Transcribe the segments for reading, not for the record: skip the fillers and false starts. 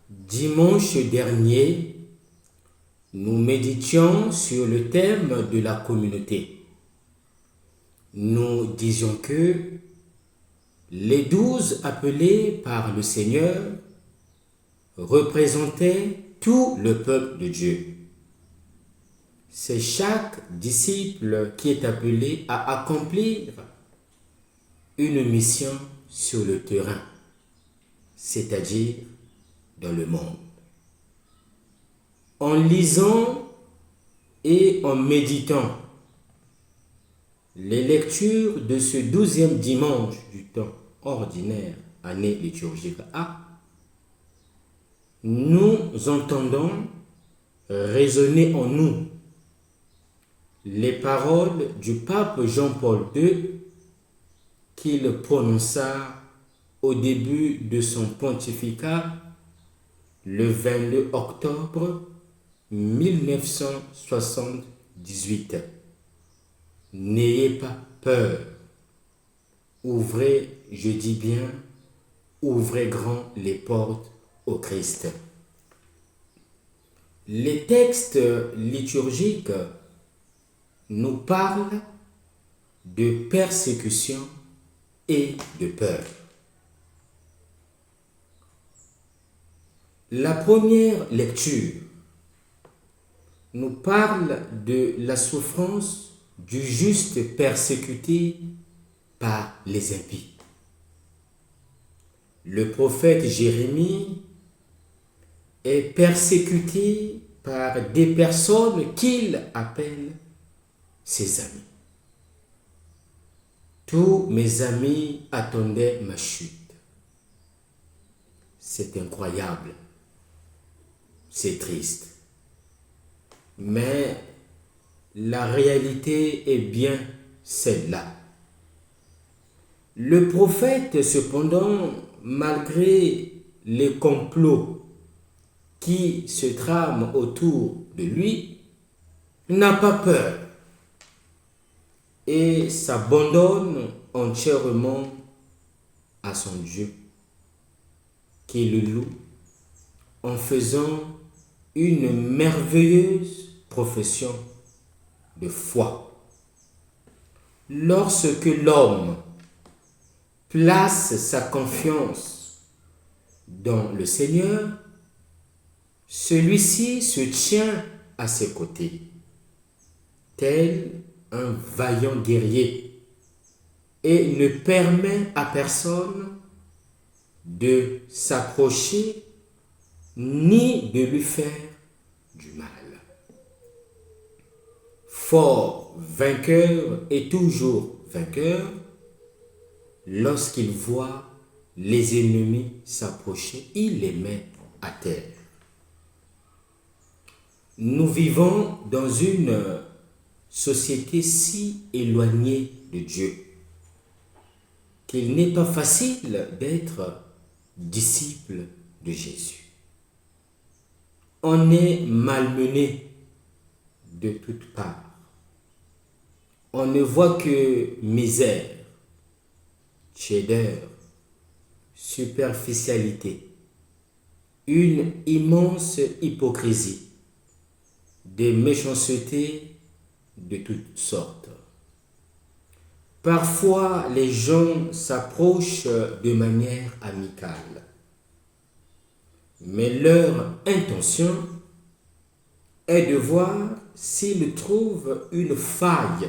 Dimanche dernier, nous méditions sur le thème de la communauté. Nous disions que les 12 appelés par le Seigneur représentaient tout le peuple de Dieu. C'est chaque disciple qui est appelé à accomplir une mission sur le terrain, c'est-à-dire dans le monde. En lisant et en méditant les lectures de ce 12e dimanche du temps ordinaire, année liturgique A, nous entendons résonner en nous les paroles du pape Jean-Paul II qu'il prononça au début de son pontificat le 22 octobre 1978. N'ayez pas peur. Ouvrez, je dis bien, ouvrez grand les portes au Christ. Les textes liturgiques nous parlent de persécution et de peur. La première lecture nous parle de la souffrance du juste persécuté par les impies. Le prophète Jérémie est persécuté par des personnes qu'il appelle ses amis. Tous mes amis attendaient ma chute. C'est incroyable. C'est triste. Mais la réalité est bien celle-là. Le prophète, cependant, malgré les complots qui se trament autour de lui, n'a pas peur et s'abandonne entièrement à son Dieu, qui le loue en faisant une merveilleuse profession de foi. Lorsque l'homme place sa confiance dans le Seigneur, celui-ci se tient à ses côtés, tel un vaillant guerrier, et ne permet à personne de s'approcher ni de lui faire du mal. Fort vainqueur et toujours vainqueur, lorsqu'il voit les ennemis s'approcher, il les met à terre. Nous vivons dans une société si éloignée de Dieu qu'il n'est pas facile d'être disciple de Jésus. On est malmené de toutes parts. On ne voit que misère, tiédeur, superficialité, une immense hypocrisie, des méchancetés de toutes sortes. Parfois, les gens s'approchent de manière amicale, mais leur intention est de voir s'ils trouvent une faille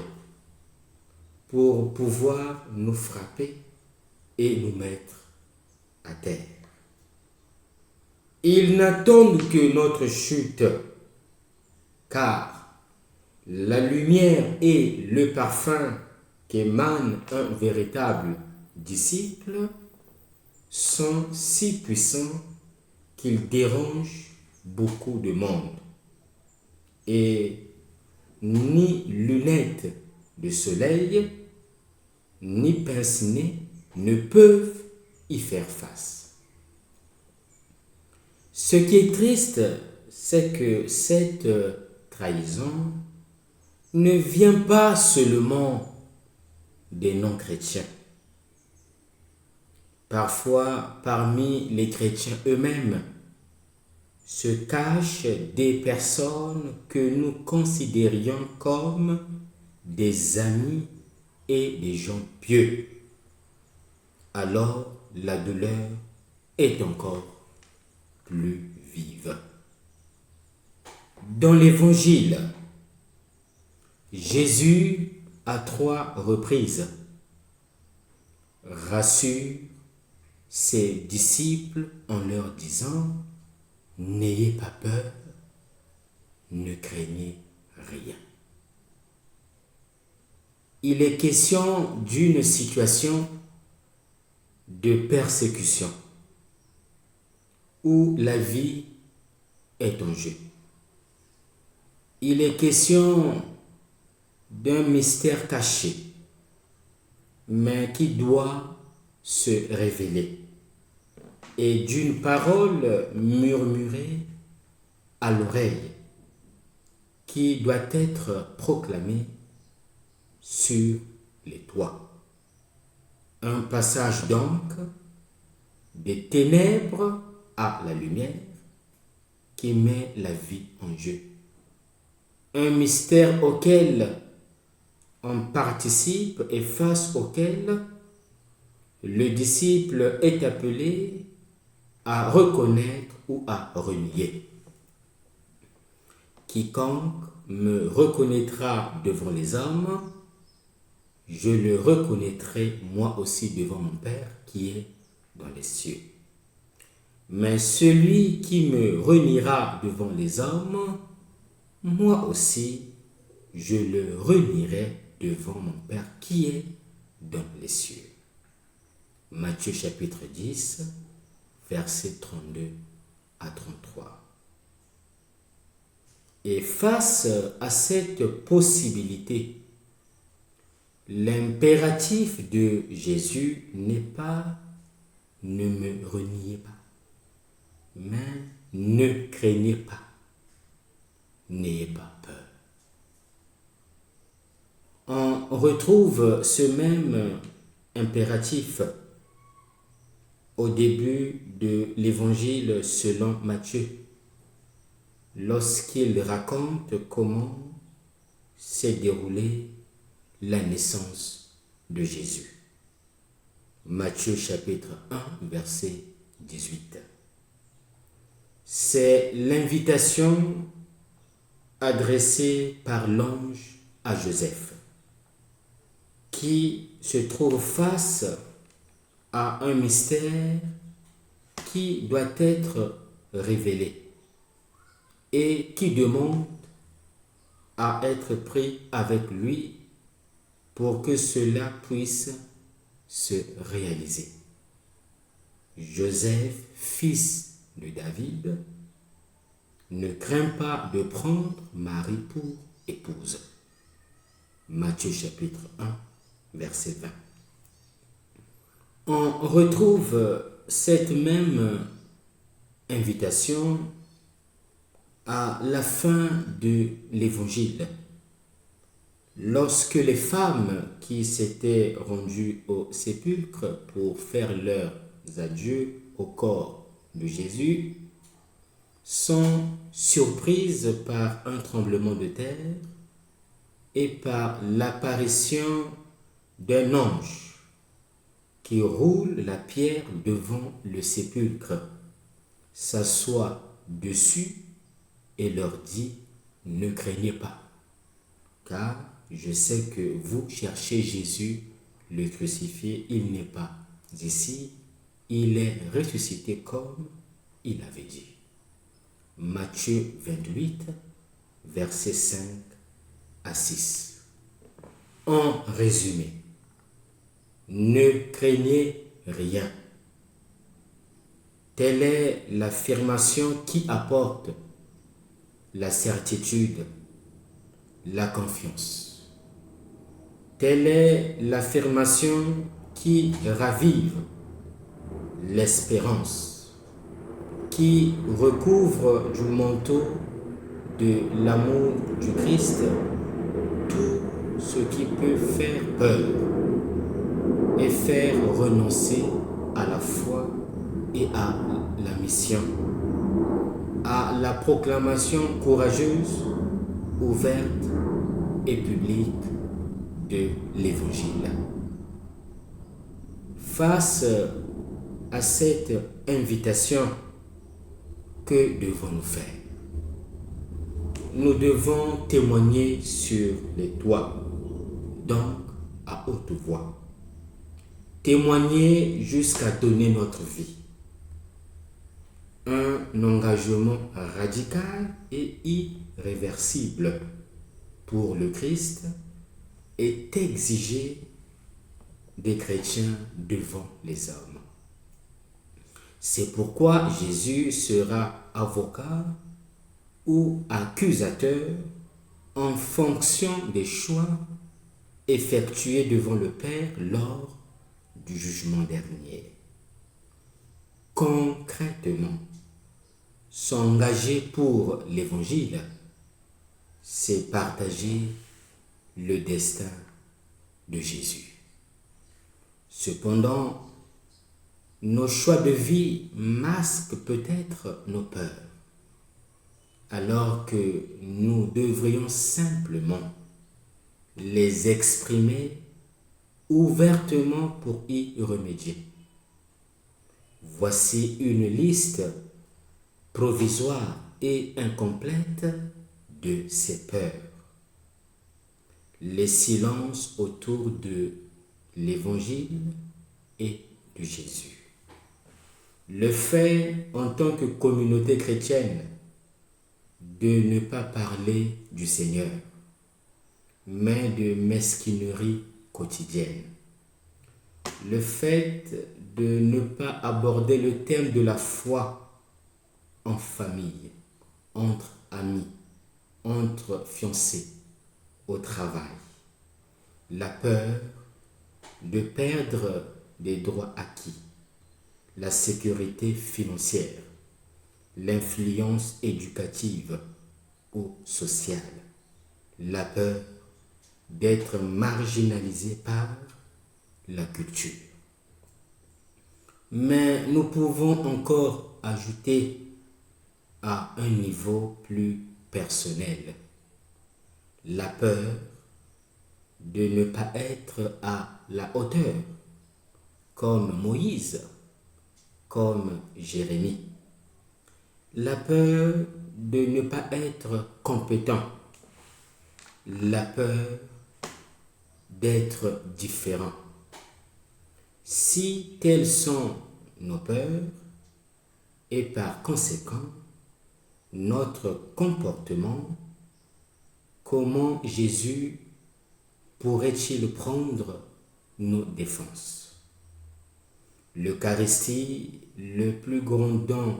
pour pouvoir nous frapper et nous mettre à terre. Ils n'attendent que notre chute, car la lumière et le parfum qu'émane un véritable disciple sont si puissants qu'ils dérangent beaucoup de monde. Et ni lunettes de soleil, ni pince-nez ne peuvent y faire face. Ce qui est triste, c'est que cette trahison ne vient pas seulement des non-chrétiens. Parfois, parmi les chrétiens eux-mêmes, se cachent des personnes que nous considérions comme des amis et des gens pieux, alors la douleur est encore plus vive. Dans l'Évangile, Jésus, à 3 reprises, rassure ses disciples en leur disant « N'ayez pas peur, ne craignez rien ». Il est question d'une situation de persécution où la vie est en jeu. Il est question d'un mystère caché, mais qui doit se révéler, et d'une parole murmurée à l'oreille qui doit être proclamée sur les toits. Un passage donc des ténèbres à la lumière qui met la vie en jeu. Un mystère auquel on participe et face auquel le disciple est appelé à reconnaître ou à renier. Quiconque me reconnaîtra devant les hommes, je le reconnaîtrai moi aussi devant mon Père qui est dans les cieux. Mais celui qui me reniera devant les hommes, moi aussi, je le renierai devant mon Père qui est dans les cieux. Matthieu chapitre 10, versets 32 à 33. Et face à cette possibilité, l'impératif de Jésus n'est pas « ne me reniez pas », mais « ne craignez pas, n'ayez pas peur ». On retrouve ce même impératif au début de l'évangile selon Matthieu, lorsqu'il raconte comment s'est déroulée la naissance de Jésus. Matthieu chapitre 1, verset 18. C'est l'invitation adressée par l'ange à Joseph, qui se trouve face à un mystère qui doit être révélé et qui demande à être pris avec lui pour que cela puisse se réaliser. Joseph, fils de David, ne craint pas de prendre Marie pour épouse. Matthieu chapitre 1, verset 20. On retrouve cette même invitation à la fin de l'évangile, lorsque les femmes qui s'étaient rendues au sépulcre pour faire leurs adieux au corps de Jésus sont surprises par un tremblement de terre et par l'apparition d'un ange qui roule la pierre devant le sépulcre, s'assoit dessus et leur dit « Ne craignez pas, car je sais que vous cherchez Jésus, le crucifié, il n'est pas ici, il est ressuscité comme il avait dit. » Matthieu 28, versets 5 à 6. En résumé, ne craignez rien. Telle est l'affirmation qui apporte la certitude, la confiance. Telle est l'affirmation qui ravive l'espérance, qui recouvre du manteau de l'amour du Christ tout ce qui peut faire peur et faire renoncer à la foi et à la mission, à la proclamation courageuse, ouverte et publique de l'Évangile. Face à cette invitation, que devons-nous faire? Nous devons témoigner sur les toits, donc à haute voix. Témoigner jusqu'à donner notre vie. Un engagement radical et irréversible pour le Christ est exigé des chrétiens devant les hommes. C'est pourquoi Jésus sera avocat ou accusateur en fonction des choix effectués devant le Père lors du jugement dernier. Concrètement, s'engager pour l'Évangile, c'est partager le destin de Jésus. Cependant, nos choix de vie masquent peut-être nos peurs, alors que nous devrions simplement les exprimer ouvertement pour y remédier. Voici une liste provisoire et incomplète de ces peurs. Les silences autour de l'Évangile et de Jésus. Le fait, en tant que communauté chrétienne, de ne pas parler du Seigneur, mais de mesquinerie quotidienne. Le fait de ne pas aborder le thème de la foi en famille, entre amis, entre fiancés, au travail. La peur de perdre des droits acquis, la sécurité financière, l'influence éducative ou sociale, la peur d'être marginalisé par la culture. Mais nous pouvons encore ajouter à un niveau plus personnel la peur de ne pas être à la hauteur, comme Moïse, comme Jérémie. La peur de ne pas être compétent, la peur d'être différent. Si telles sont nos peurs, et par conséquent, notre comportement, comment Jésus pourrait-il prendre nos défenses? L'Eucharistie, le plus grand don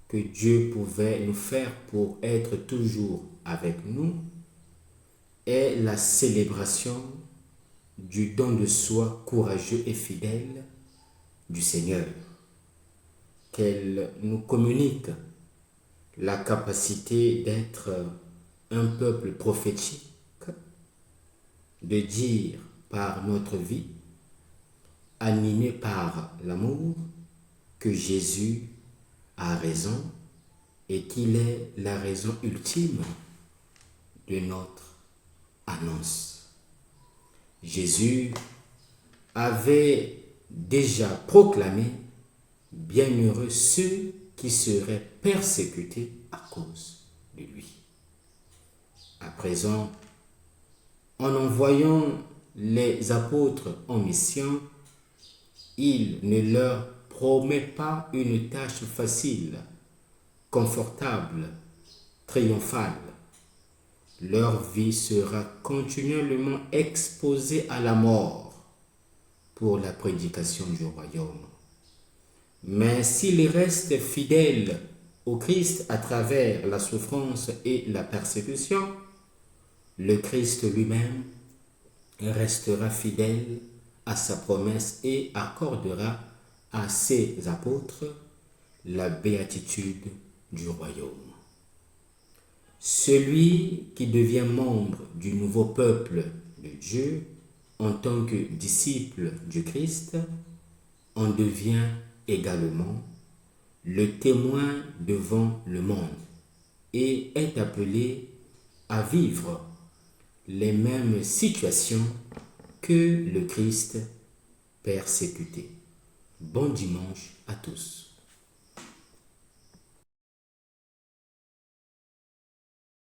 que Dieu pouvait nous faire pour être toujours avec nous, est la célébration du don de soi courageux et fidèle du Seigneur, qu'elle nous communique la capacité d'être un peuple prophétique, de dire par notre vie, animé par l'amour, que Jésus a raison et qu'il est la raison ultime de notre annonce. Jésus avait déjà proclamé « Bienheureux ceux qui seraient persécutés à cause de lui ». À présent, en envoyant les apôtres en mission, il ne leur promet pas une tâche facile, confortable, triomphale. Leur vie sera continuellement exposée à la mort pour la prédication du royaume. Mais s'ils restent fidèles au Christ à travers la souffrance et la persécution, le Christ lui-même restera fidèle à sa promesse et accordera à ses apôtres la béatitude du royaume. Celui qui devient membre du nouveau peuple de Dieu en tant que disciple du Christ en devient également le témoin devant le monde et est appelé à vivre les mêmes situations que le Christ persécuté. Bon dimanche à tous.